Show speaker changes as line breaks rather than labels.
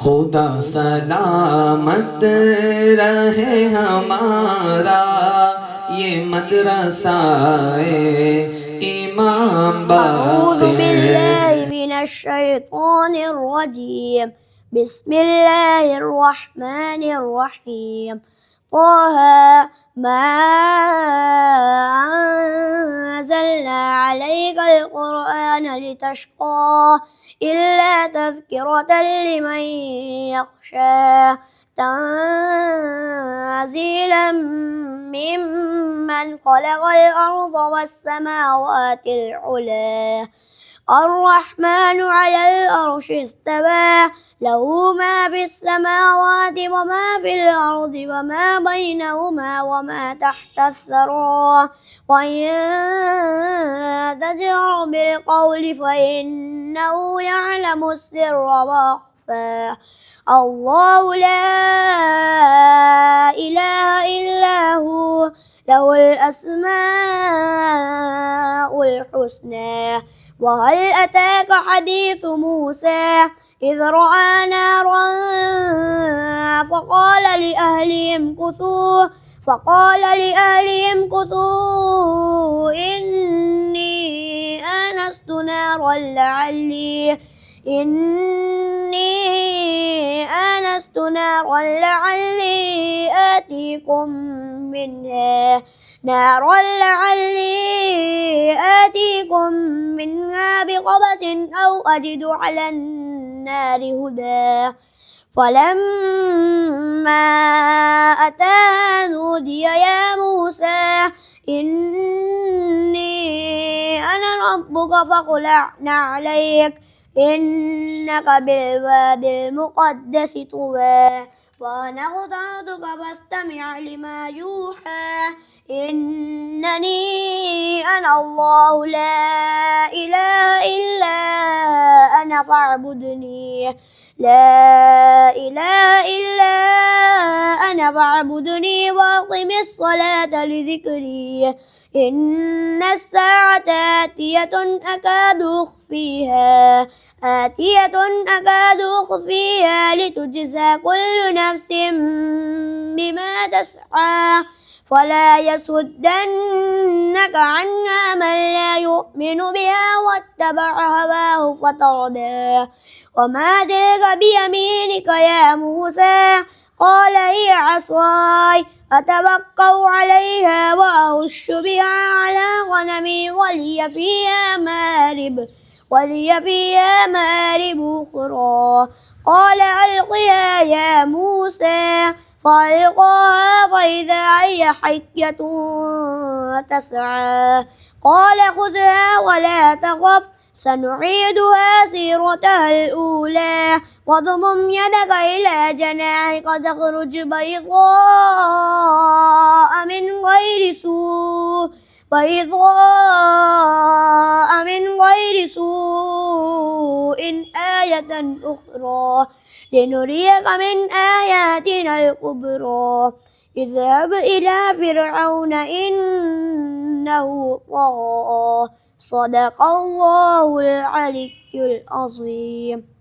खुदा सलामत रहे हमारा ये मदरसा इमाम
أعوذ
बाक़िर।
بالله من الشيطان الرجيم. بسم الله الرحمن الرحيم. طه ما أنزلنا عليك القرآن لتشقى إلا تذكرة لمن يخشى تنزيلا ممن خلق الأرض والسماوات العلى الرحمن على العرش استوى له ما في السماوات وما في الأرض وما بينهما وما تحت الثرى وإن تجهر بالقول فإنه يعلم السر وأخفى الله لا إله إلا هو له الأسماء الحسنى. وهل أتاك حديث موسى إذ رأى نارا فقال لأهلهم كثوا إني آنست نارا لعلي آتيكم منها بقبس أو أجد على النار هدى. فلما أتاها نودي يا موسى إني أنا ربك فاخلع نعليك إنك بالوادي المقدس طوى. وأنا اخترتك فاستمع لما يوحى إنني أنا الله لا إله إلا أنا فاعبدني وأقم الصلاة لذكري إن الساعة آتية أكاد أخفيها لتجزى كل نفس بما تسعى فلا يصدنك عنها من لا يؤمن بها واتبع هواه فتردى. وما تلك بيمينك يا موسى قال هي عصاي أتوكأ عليها وأهش بها على غنمي ولي فيها مآرب أخرى. قال ألقها يا موسى فألقاها فإذا هي حية تسعى. قال خذها ولا تخف سنعيدها سيرتها الأولى واضمم يدك إلى جناحك تخرج بيضاء من غير سوء آية أخرى لنريك من آياتنا الكبرى. اذهب إلى فرعون إنه طغى. صدق الله العلي العظيم.